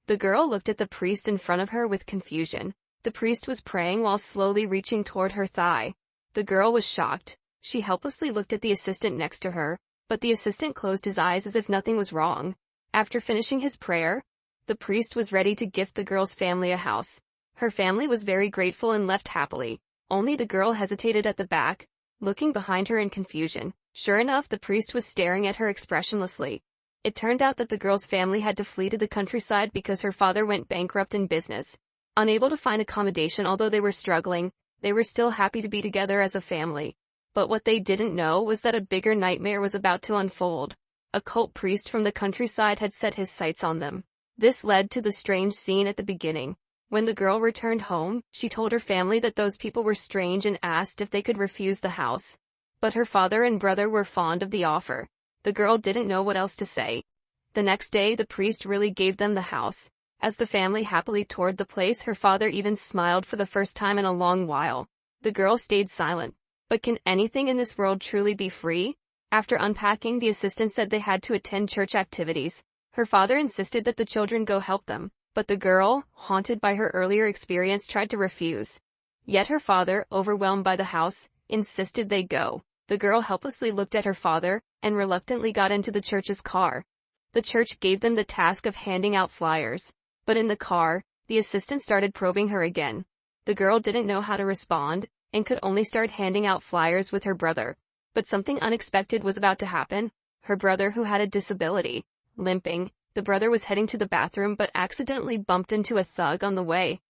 The girl looked at the priest in front of her with confusion. The priest was praying while slowly reaching toward her thigh. The girl was shocked. She helplessly looked at the assistant next to her, but the assistant closed his eyes as if nothing was wrong. After finishing his prayer, the priest was ready to gift the girl's family a house. Her family was very grateful and left happily. Only the girl hesitated at the back, looking behind her in confusion. Sure enough, the priest was staring at her expressionlessly. It turned out that the girl's family had to flee to the countryside because her father went bankrupt in business. Unable to find accommodation although they were struggling, they were still happy to be together as a family. But what they didn't know was that a bigger nightmare was about to unfold. A cult priest from the countryside had set his sights on them. This led to the strange scene at the beginning. When the girl returned home, she told her family that those people were strange and asked if they could refuse the house. But her father and brother were fond of the offer. The girl didn't know what else to say. The next day, the priest really gave them the house. As the family happily toured the place, her father even smiled for the first time in a long while. The girl stayed silent. But can anything in this world truly be free? After unpacking, the assistant said they had to attend church activities. Her father insisted that the children go help them, but the girl, haunted by her earlier experience, tried to refuse. Yet her father, overwhelmed by the house, insisted they go. The girl helplessly looked at her father, and reluctantly got into the church's car. The church gave them the task of handing out flyers. But in the car, the assistant started probing her again. The girl didn't know how to respond, and could only start handing out flyers with her brother. But something unexpected was about to happen. Her brother, who had a disability, limping, the brother was heading to the bathroom but accidentally bumped into a thug on the way.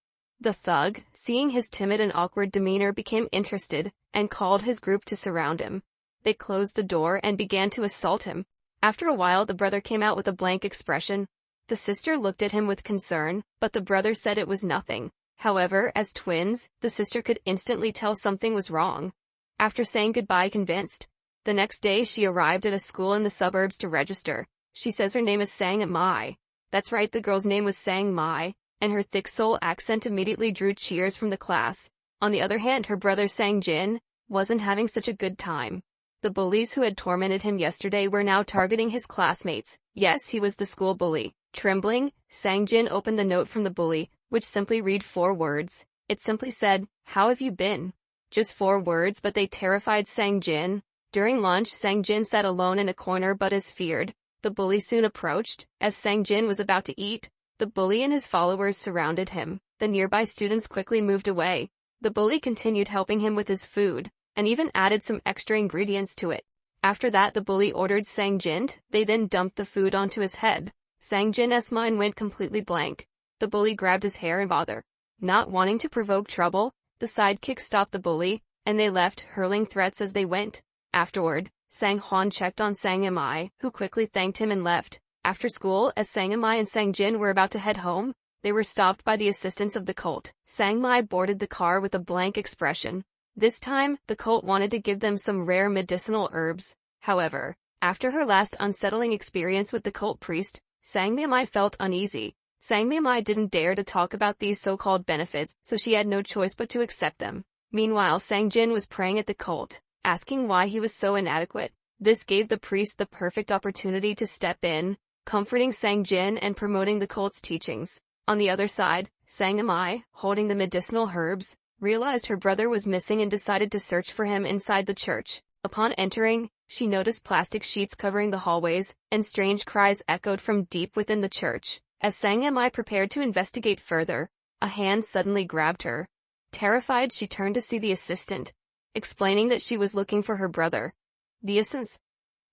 The thug, seeing his timid and awkward demeanor, became interested, and called his group to surround him. They closed the door and began to assault him. After a while, the brother came out with a blank expression. The sister looked at him with concern, but the brother said it was nothing. However, as twins, the sister could instantly tell something was wrong. After saying goodbye convinced, the next day she arrived at a school in the suburbs to register. She says her name is Sang Mai. That's right, the girl's name was Sang Mai, and her thick Seoul accent immediately drew cheers from the class. On the other hand, her brother Sang Jin wasn't having such a good time. The bullies who had tormented him yesterday were now targeting his classmates. Yes, he was the school bully. Trembling, Sang Jin opened the note from the bully, which simply read 4 words. It simply said, "How have you been?" Just 4 words, but they terrified Sang Jin. During lunch, Sang Jin sat alone in a corner, but as feared, the bully soon approached. As Sang Jin was about to eat, the bully and his followers surrounded him. The nearby students quickly moved away. The bully continued helping him with his food, and even added some extra ingredients to it. After that, the bully ordered Sang Jin. They then dumped the food onto his head. Sang Jin's mind went completely blank. The bully grabbed his hair and bother. Not wanting to provoke trouble, the sidekick stopped the bully, and they left, hurling threats as they went. Afterward, Sang Hwan checked on Sang Mai, who quickly thanked him and left. After school, as Sang Mai and Sang Jin were about to head home, they were stopped by the assistants of the cult. Sang Mai boarded the car with a blank expression. This time, the cult wanted to give them some rare medicinal herbs. However, after her last unsettling experience with the cult priest, Sang Mai felt uneasy. Sang Mai didn't dare to talk about these so-called benefits, so she had no choice but to accept them. Meanwhile, Sang Jin was praying at the cult, asking why he was so inadequate. This gave the priest the perfect opportunity to step in, comforting Sang Jin and promoting the cult's teachings. On the other side, Sang Mai, holding the medicinal herbs, realized her brother was missing and decided to search for him inside the church. Upon entering, she noticed plastic sheets covering the hallways, and strange cries echoed from deep within the church. As Sang Mai prepared to investigate further, a hand suddenly grabbed her. Terrified, she turned to see the assistant, explaining that she was looking for her brother.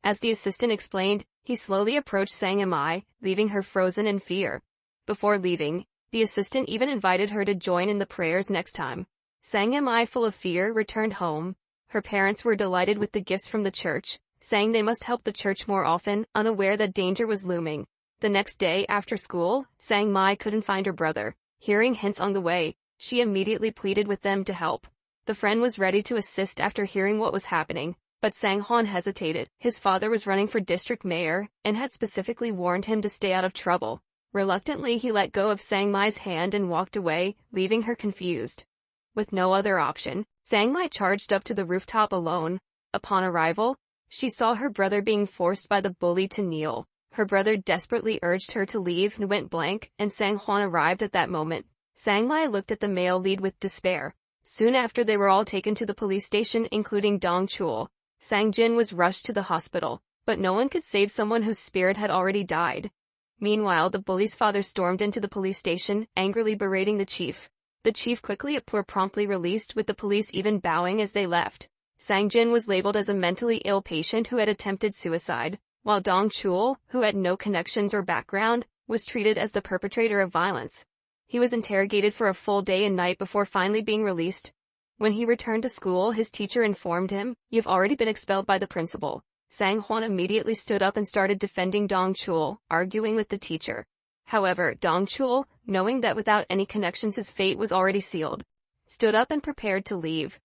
As the assistant explained, he slowly approached Sang Mai, leaving her frozen in fear. Before leaving, the assistant even invited her to join in the prayers next time. Sang Mai, full of fear, returned home. Her parents were delighted with the gifts from the church, saying they must help the church more often, unaware that danger was looming. The next day after school, Sang Mai couldn't find her brother. Hearing hints on the way, she immediately pleaded with them to help. The friend was ready to assist after hearing what was happening, but Sang Hwan hesitated. His father was running for district mayor, and had specifically warned him to stay out of trouble. Reluctantly, he let go of Sang Mai's hand and walked away, leaving her confused. With no other option, Sang Mai charged up to the rooftop alone. Upon arrival, she saw her brother being forced by the bully to kneel. Her brother desperately urged her to leave and went blank, and Sang Hwan arrived at that moment. Sang Mai looked at the male lead with despair. Soon after, they were all taken to the police station, including Dong Chul. Sang Jin was rushed to the hospital, but no one could save someone whose spirit had already died. Meanwhile, the bully's father stormed into the police station, angrily berating the chief. The chief quickly were promptly released, with the police even bowing as they left. Sang Jin was labeled as a mentally ill patient who had attempted suicide, while Dong Chul, who had no connections or background, was treated as the perpetrator of violence. He was interrogated for a full day and night before finally being released. When he returned to school, his teacher informed him, "You've already been expelled by the principal." Sang Hwan immediately stood up and started defending Dong Chul, arguing with the teacher. However, Dong Chul, knowing that without any connections his fate was already sealed, stood up and prepared to leave.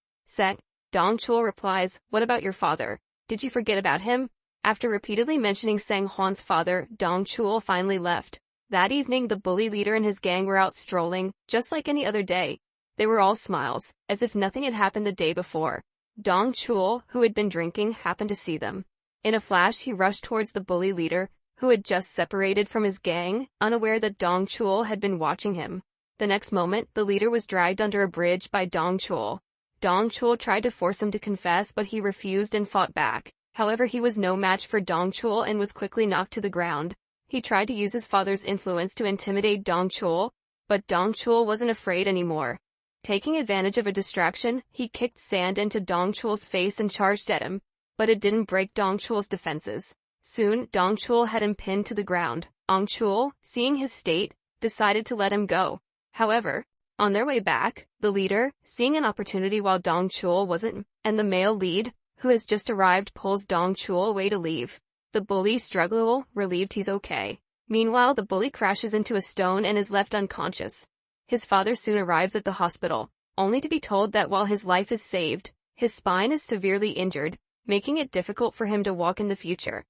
Dong Chul replies, "What about your father? Did you forget about him?" After repeatedly mentioning Sang Hwan's father, Dong Chul finally left. That evening, the bully leader and his gang were out strolling, just like any other day. They were all smiles, as if nothing had happened the day before. Dong Chul, who had been drinking, happened to see them. In a flash, he rushed towards the bully leader, who had just separated from his gang, unaware that Dong Chul had been watching him. The next moment, the leader was dragged under a bridge by Dong Chul. Dong Chul tried to force him to confess, but he refused and fought back. However, he was no match for Dong Chul and was quickly knocked to the ground. He tried to use his father's influence to intimidate Dong Chul, but Dong Chul wasn't afraid anymore. Taking advantage of a distraction, he kicked sand into Dong Chul's face and charged at him, but it didn't break Dong Chul's defenses. Soon, Dong Chul had him pinned to the ground. Dong Chul, seeing his state, decided to let him go. However, on their way back, the leader, seeing an opportunity while Dong Chul wasn't, and the male lead, who has just arrived, pulls Dong Chul away to leave. The bully struggles, relieved he's okay. Meanwhile, the bully crashes into a stone and is left unconscious. His father soon arrives at the hospital, only to be told that while his life is saved, his spine is severely injured, making it difficult for him to walk in the future.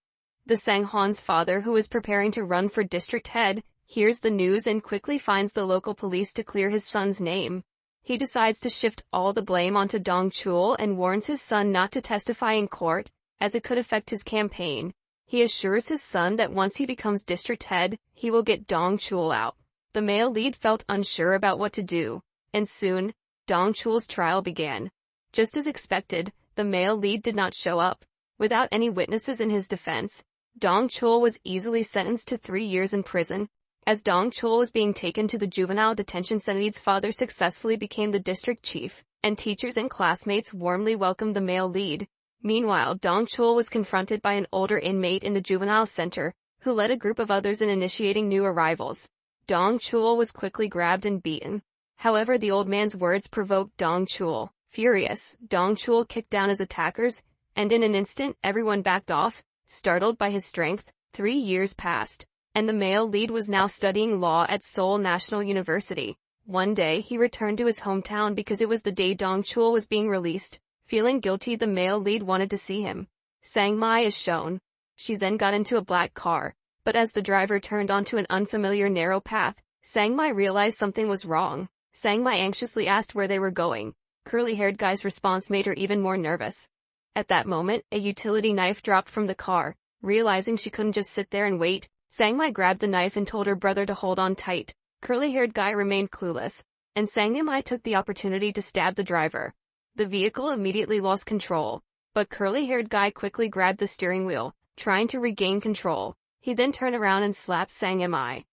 The Sang Hwan's father, who is preparing to run for district head, hears the news and quickly finds the local police to clear his son's name. He decides to shift all the blame onto Dong Chul and warns his son not to testify in court, as it could affect his campaign. He assures his son that once he becomes district head, he will get Dong Chul out. The male lead felt unsure about what to do, and soon, Dong Chul's trial began. Just as expected, the male lead did not show up. Without any witnesses in his defense, Dong Chul was easily sentenced to 3 years in prison. As Dong Chul was being taken to the juvenile detention center, his father successfully became the district chief, and teachers and classmates warmly welcomed the male lead. Meanwhile, Dong Chul was confronted by an older inmate in the juvenile center, who led a group of others in initiating new arrivals. Dong Chul was quickly grabbed and beaten. However, the old man's words provoked Dong Chul. Furious, Dong Chul kicked down his attackers, and in an instant, everyone backed off, startled by his strength. 3 years passed, and the male lead was now studying law at Seoul National University. One day, he returned to his hometown because it was the day Dong Chul was being released. Feeling guilty, the male lead wanted to see him. Sang Mai is shown. She then got into a black car, but as the driver turned onto an unfamiliar narrow path, Sang Mai realized something was wrong. Sang Mai anxiously asked where they were going. Curly-haired guy's response made her even more nervous. At that moment, a utility knife dropped from the car. Realizing she couldn't just sit there and wait, Sang Mai grabbed the knife and told her brother to hold on tight. Curly-haired guy remained clueless, and Sang Mai took the opportunity to stab the driver. The vehicle immediately lost control, but curly-haired guy quickly grabbed the steering wheel, trying to regain control. He then turned around and slapped Sang Mai.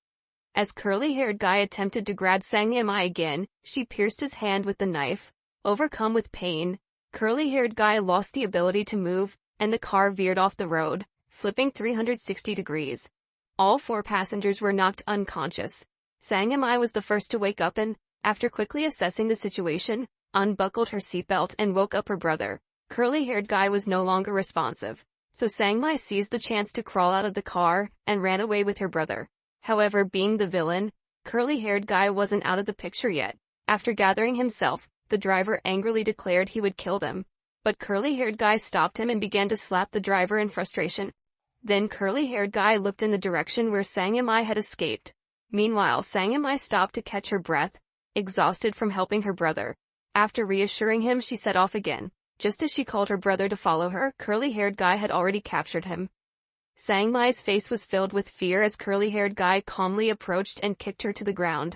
As curly-haired guy attempted to grab Sang Mai again, she pierced his hand with the knife. Overcome with pain, curly-haired guy lost the ability to move, and the car veered off the road, flipping 360 degrees. All 4 passengers were knocked unconscious. Sang Mai was the first to wake up and, after quickly assessing the situation, unbuckled her seatbelt and woke up her brother. Curly-haired guy was no longer responsive, so Sang Mai seized the chance to crawl out of the car and ran away with her brother. However, being the villain, curly-haired guy wasn't out of the picture yet. After gathering himself, the driver angrily declared he would kill them. But curly-haired guy stopped him and began to slap the driver in frustration. Then curly-haired guy looked in the direction where Sang Mai had escaped. Meanwhile, Sang Mai stopped to catch her breath, exhausted from helping her brother. After reassuring him, she set off again. Just as she called her brother to follow her, curly-haired guy had already captured him. Sang Mai's face was filled with fear as curly-haired guy calmly approached and kicked her to the ground.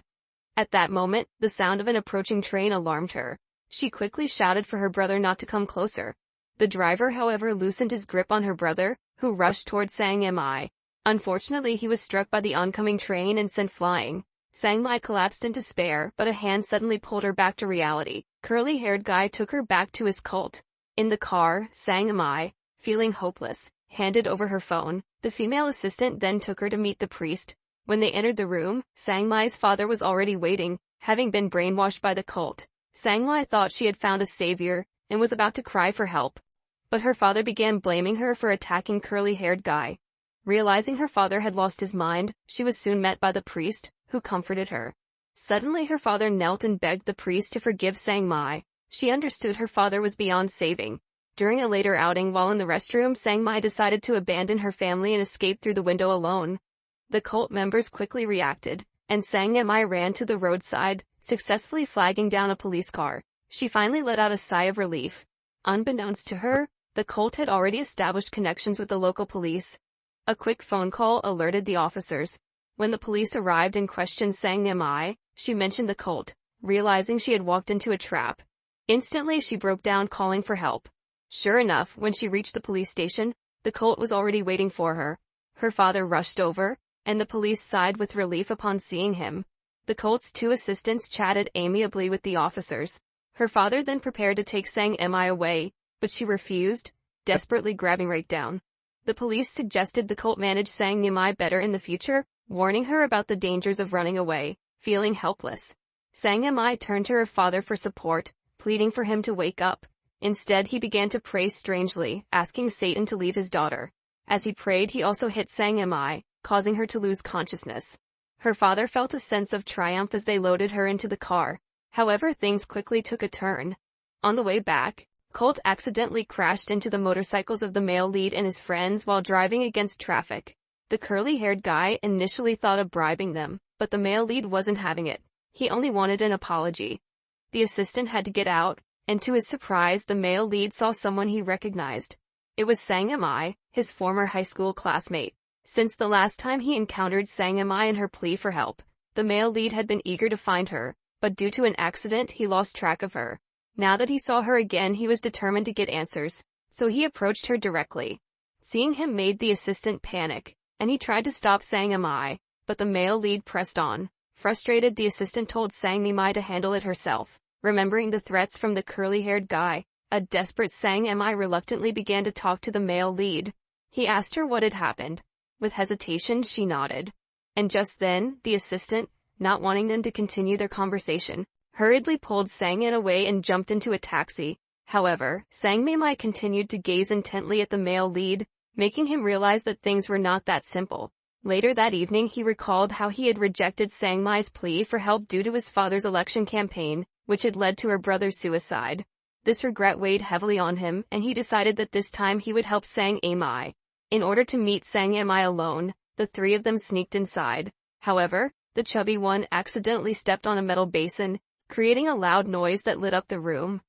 At that moment, the sound of an approaching train alarmed her. She quickly shouted for her brother not to come closer. The driver, however, loosened his grip on her brother, who rushed toward Sang Mai. Unfortunately, he was struck by the oncoming train and sent flying. Sang Mai collapsed in despair, but a hand suddenly pulled her back to reality. Curly-haired guy took her back to his cult. In the car, Sang Mai, feeling hopeless, handed over her phone. The female assistant then took her to meet the priest. When they entered the room, Sang Mai's father was already waiting, having been brainwashed by the cult. Sang Mai thought she had found a savior, and was about to cry for help. But her father began blaming her for attacking curly-haired guy. Realizing her father had lost his mind, she was soon met by the priest, who comforted her. Suddenly her father knelt and begged the priest to forgive Sang Mai. She understood her father was beyond saving. During a later outing while in the restroom, Sang Mai decided to abandon her family and escape through the window alone. The cult members quickly reacted, and Sang Mai ran to the roadside, successfully flagging down a police car. She finally let out a sigh of relief. Unbeknownst to her, the cult had already established connections with the local police. A quick phone call alerted the officers. When the police arrived and questioned Sang Mai, she mentioned the cult, realizing she had walked into a trap. Instantly she broke down calling for help. Sure enough, when she reached the police station, the cult was already waiting for her. Her father rushed over, and the police sighed with relief upon seeing him. The cult's two assistants chatted amiably with the officers. Her father then prepared to take Sang Mai away, but she refused, desperately grabbing right down. The police suggested the cult manage Sang Mai better in the future, warning her about the dangers of running away. Feeling helpless, Sang Mai turned to her father for support, pleading for him to wake up. Instead, he began to pray strangely, asking Satan to leave his daughter. As he prayed, he also hit Sang Mai, causing her to lose consciousness. Her father felt a sense of triumph as they loaded her into the car. However, things quickly took a turn. On the way back, Colt accidentally crashed into the motorcycles of the male lead and his friends while driving against traffic. The curly-haired guy initially thought of bribing them, but the male lead wasn't having it. He only wanted an apology. The assistant had to get out, and to his surprise the male lead saw someone he recognized. It was Sang Mai, his former high school classmate. Since the last time he encountered Sang Mai and her plea for help, the male lead had been eager to find her, but due to an accident he lost track of her. Now that he saw her again, he was determined to get answers, so he approached her directly. Seeing him made the assistant panic, and he tried to stop Sang Mai, but the male lead pressed on. Frustrated, the assistant told Sang Mai to handle it herself. Remembering the threats from the curly-haired guy, a desperate Sang Mai reluctantly began to talk to the male lead. He asked her what had happened. With hesitation, she nodded. And just then, the assistant, not wanting them to continue their conversation, hurriedly pulled Sang away and jumped into a taxi. However, Sang Mai continued to gaze intently at the male lead, making him realize that things were not that simple. Later that evening, he recalled how he had rejected Sang Mai's plea for help due to his father's election campaign, which had led to her brother's suicide. This regret weighed heavily on him, and he decided that this time he would help Sang Mai. In order to meet Sang Mai alone, the three of them sneaked inside. However, the chubby one accidentally stepped on a metal basin, creating a loud noise that lit up the room.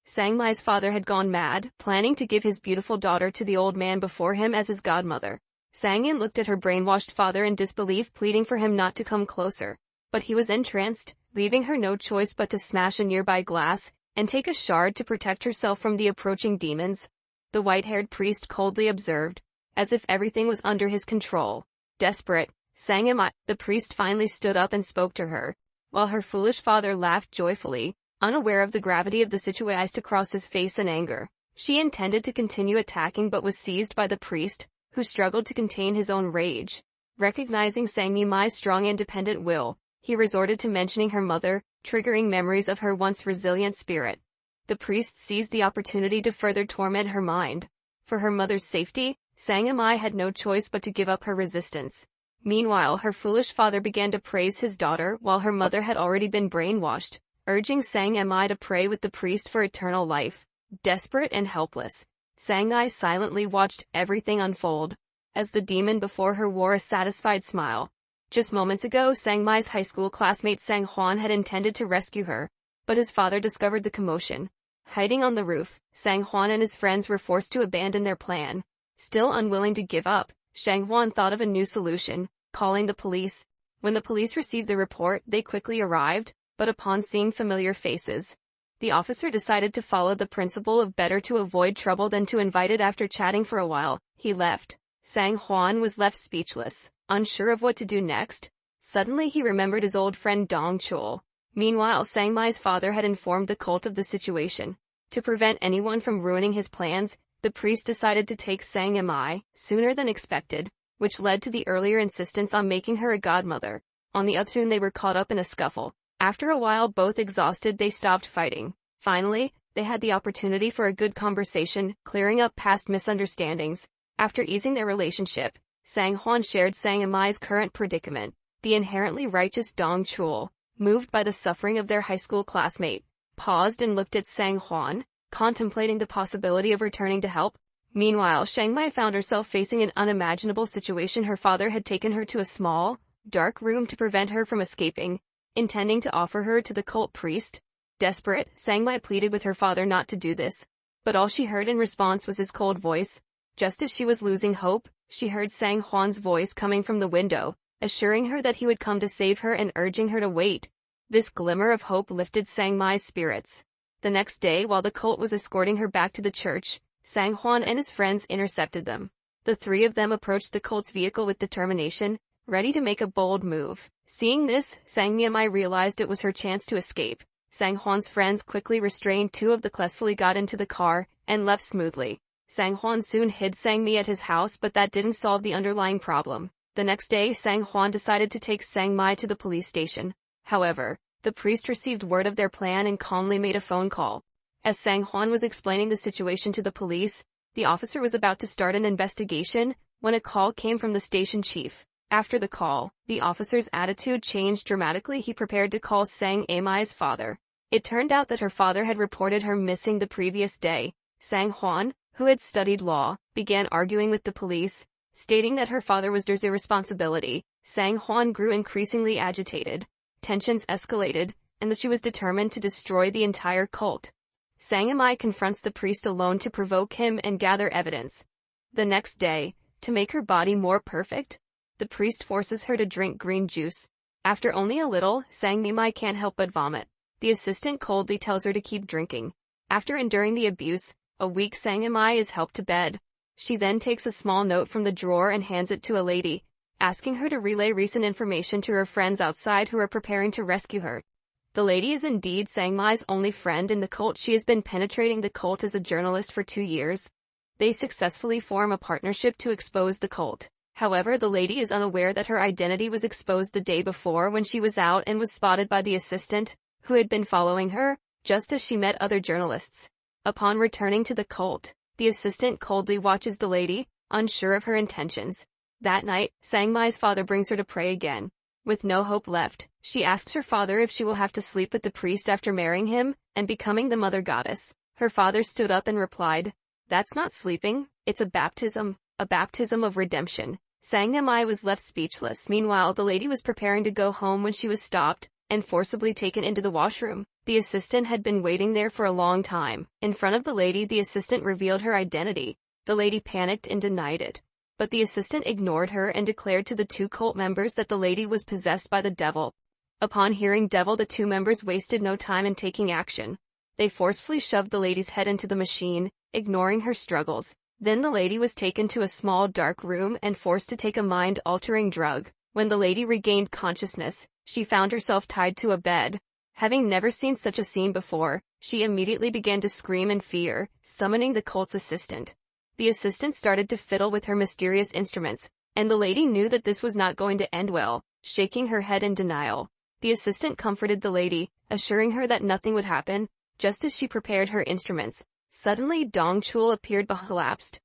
Sang Mai's father had gone mad, planning to give his beautiful daughter to the old man before him as his godmother. Sang looked at her brainwashed father in disbelief, pleading for him not to come closer. But he was entranced, leaving her no choice but to smash a nearby glass and take a shard to protect herself from the approaching demons. The white-haired priest coldly observed, as if everything was under his control. Desperate, Sang Mai, the priest finally stood up and spoke to her. While her foolish father laughed joyfully, unaware of the gravity of the situation across his face in anger. She intended to continue attacking but was seized by the priest, who struggled to contain his own rage. Recognizing Sang Mai's strong independent will, he resorted to mentioning her mother, triggering memories of her once resilient spirit. The priest seized the opportunity to further torment her mind. For her mother's safety, Sang Mai had no choice but to give up her resistance. Meanwhile, her foolish father began to praise his daughter while her mother had already been brainwashed, urging Sang Mai to pray with the priest for eternal life. Desperate and helpless, Sang Mai silently watched everything unfold, as the demon before her wore a satisfied smile. Just moments ago, Sang Mai's high school classmate Sang Huan had intended to rescue her, but his father discovered the commotion. Hiding on the roof, Sang Huan and his friends were forced to abandon their plan. Still unwilling to give up, Shang Huan thought of a new solution, calling the police. When the police received the report, they quickly arrived, but upon seeing familiar faces, the officer decided to follow the principle of better to avoid trouble than to invite it. After chatting for a while, he left. Shang Huan was left speechless, unsure of what to do next. Suddenly he remembered his old friend Dong Chul. Meanwhile, Sang Mai's father had informed the cult of the situation. To prevent anyone from ruining his plans, the priest decided to take Sang Mai sooner than expected, which led to the earlier insistence on making her a godmother. On the other hand, they were caught up in a scuffle. After a while, both exhausted, they stopped fighting. Finally, they had the opportunity for a good conversation, clearing up past misunderstandings. After easing their relationship, Sang Huan shared Sang Mai's current predicament. The inherently righteous Dong Chul, moved by the suffering of their high school classmate, paused and looked at Sang Huan, contemplating the possibility of returning to help. Meanwhile, Shang Mai found herself facing an unimaginable situation. Her father had taken her to a small, dark room to prevent her from escaping, intending to offer her to the cult priest. Desperate, Sang Mai pleaded with her father not to do this, but all she heard in response was his cold voice. Just as she was losing hope, she heard Sang Huan's voice coming from the window, assuring her that he would come to save her and urging her to wait. This glimmer of hope lifted Sang Mai's spirits. The next day, while the cult was escorting her back to the church, Sang Huan and his friends intercepted them. The three of them approached the cult's vehicle with determination, ready to make a bold move. Seeing this, Sang Mai realized it was her chance to escape. Sang Huan's friends quickly restrained two of the classfully got into the car, and left smoothly. Sang Huan soon hid Sang Mi at his house, but that didn't solve the underlying problem. The next day, Sang Huan decided to take Sang Mai to the police station. However, the priest received word of their plan and calmly made a phone call. As Sang Huan was explaining the situation to the police, the officer was about to start an investigation, when a call came from the station chief. After the call, the officer's attitude changed dramatically. He prepared to call Sang Mai's father. It turned out that her father had reported her missing the previous day. Sang Huan, who had studied law, began arguing with the police, stating that her father was their irresponsibility. Sang Huan grew increasingly agitated. Tensions escalated, and that she was determined to destroy the entire cult. Sang Mai confronts the priest alone to provoke him and gather evidence. The next day, to make her body more perfect, the priest forces her to drink green juice. After only a little, Sang Mai can't help but vomit. The assistant coldly tells her to keep drinking. After enduring the abuse, a weak Sang Mai is helped to bed. She then takes a small note from the drawer and hands it to a lady, asking her to relay recent information to her friends outside who are preparing to rescue her. The lady is indeed Sang Mai's only friend in the cult. She has been penetrating the cult as a journalist for 2 years. They successfully form a partnership to expose the cult. However, the lady is unaware that her identity was exposed the day before when she was out and was spotted by the assistant, who had been following her, just as she met other journalists. Upon returning to the cult, the assistant coldly watches the lady, unsure of her intentions. That night, Sang Mai's father brings her to pray again. With no hope left, she asks her father if she will have to sleep with the priest after marrying him and becoming the mother goddess. Her father stood up and replied, "That's not sleeping, it's a baptism of redemption." Sang Mai was left speechless. Meanwhile, the lady was preparing to go home when she was stopped and forcibly taken into the washroom. The assistant had been waiting there for a long time. In front of the lady, the assistant revealed her identity. The lady panicked and denied it. But the assistant ignored her and declared to the two cult members that the lady was possessed by the devil. Upon hearing devil, the two members wasted no time in taking action. They forcefully shoved the lady's head into the machine, ignoring her struggles. Then the lady was taken to a small dark room and forced to take a mind-altering drug. When the lady regained consciousness, she found herself tied to a bed. Having never seen such a scene before, she immediately began to scream in fear, summoning the cult's assistant. The assistant started to fiddle with her mysterious instruments, and the lady knew that this was not going to end well. Shaking her head in denial, the assistant comforted the lady, assuring her that nothing would happen. Just as she prepared her instruments, suddenly Dong Chul appeared but collapsed.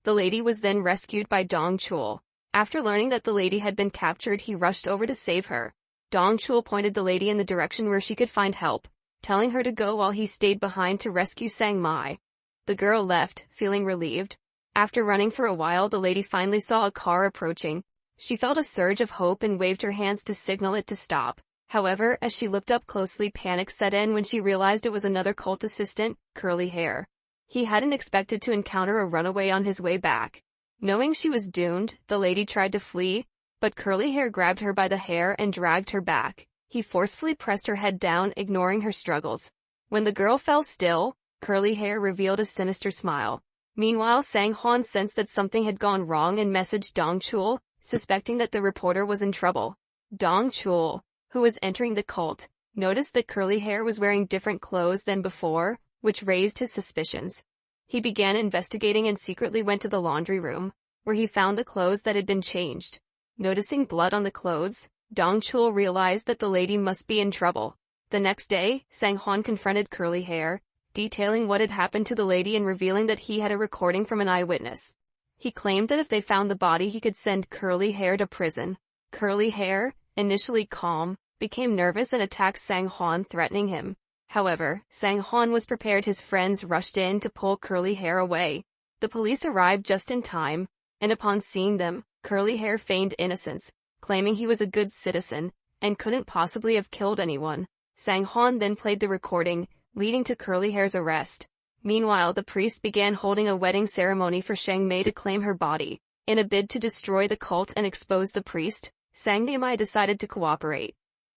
The lady was then rescued by Dong Chul. After learning that the lady had been captured, he rushed over to save her. Dong Chul pointed the lady in the direction where she could find help, telling her to go while he stayed behind to rescue Sang Mai. The girl left, feeling relieved. After running for a while, the lady finally saw a car approaching. She felt a surge of hope and waved her hands to signal it to stop. However, as she looked up closely, panic set in when she realized it was another cult assistant, curly hair. He hadn't expected to encounter a runaway on his way back. Knowing she was doomed, the lady tried to flee, but Curly Hair grabbed her by the hair and dragged her back. He forcefully pressed her head down, ignoring her struggles. When the girl fell still, Curly Hair revealed a sinister smile. Meanwhile, Sang Hwan sensed that something had gone wrong and messaged Dong Chul, suspecting that the reporter was in trouble. Dong Chul, who was entering the cult, noticed that Curly Hair was wearing different clothes than before, which raised his suspicions. He began investigating and secretly went to the laundry room, where he found the clothes that had been changed. Noticing blood on the clothes, Dong Chul realized that the lady must be in trouble. The next day, Sang Hwan confronted Curly Hair, detailing what had happened to the lady and revealing that he had a recording from an eyewitness. He claimed that if they found the body he could send Curly Hair to prison. Curly Hair, initially calm, became nervous and attacked Sang Hwan, threatening him. However, Sang Hwan was prepared. His friends rushed in to pull Curly Hair away. The police arrived just in time, and upon seeing them, Curly Hair feigned innocence, claiming he was a good citizen and couldn't possibly have killed anyone. Sang Hwan then played the recording, leading to Curly Hair's arrest. Meanwhile, the priest began holding a wedding ceremony for Shang Mei to claim her body. In a bid to destroy the cult and expose the priest, Sang Mei decided to cooperate.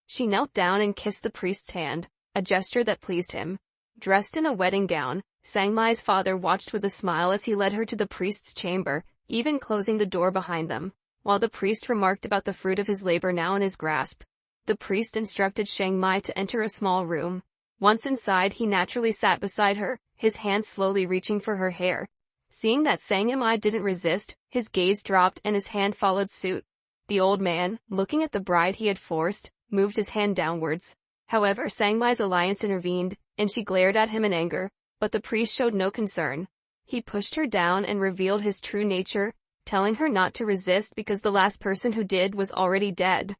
She knelt down and kissed the priest's hand, a gesture that pleased him. Dressed in a wedding gown, Sang Mei's father watched with a smile as he led her to the priest's chamber, even closing the door behind them. While the priest remarked about the fruit of his labor now in his grasp, the priest instructed Shang Mei to enter a small room. Once inside, he naturally sat beside her, his hand slowly reaching for her hair. Seeing that Sang Mei didn't resist, his gaze dropped and his hand followed suit. The old man, looking at the bride he had forced, moved his hand downwards. However, Sang Mei's alliance intervened, and she glared at him in anger, but the priest showed no concern. He pushed her down and revealed his true nature, telling her not to resist because the last person who did was already dead.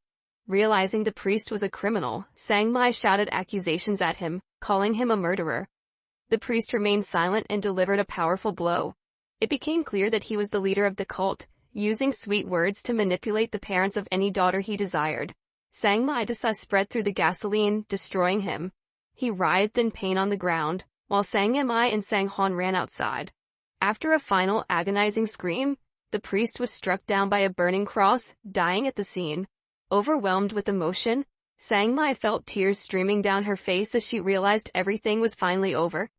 Realizing the priest was a criminal, Sang Mei shouted accusations at him, calling him a murderer. The priest remained silent and delivered a powerful blow. It became clear that he was the leader of the cult, using sweet words to manipulate the parents of any daughter he desired. Sang Mei spread through the gasoline, destroying him. He writhed in pain on the ground, while Sang Mei and Sang Hwan ran outside. After a final agonizing scream, the priest was struck down by a burning cross, dying at the scene. Overwhelmed with emotion, Sang Mei felt tears streaming down her face as she realized everything was finally over.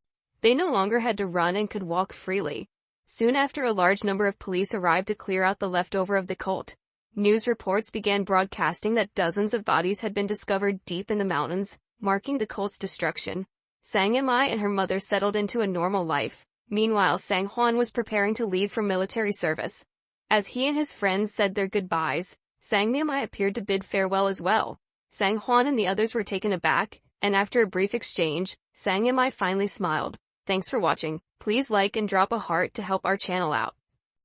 They no longer had to run and could walk freely. Soon after, a large number of police arrived to clear out the leftover of the cult. News reports began broadcasting that dozens of bodies had been discovered deep in the mountains, marking the cult's destruction. Sang Mei and her mother settled into a normal life. Meanwhile, Sang Hwan was preparing to leave for military service. As he and his friends said their goodbyes, Sang Mei appeared to bid farewell as well. Sang Hwan and the others were taken aback, and after a brief exchange, Sang Mei finally smiled. Thanks for watching. Please like and drop a heart to help our channel out.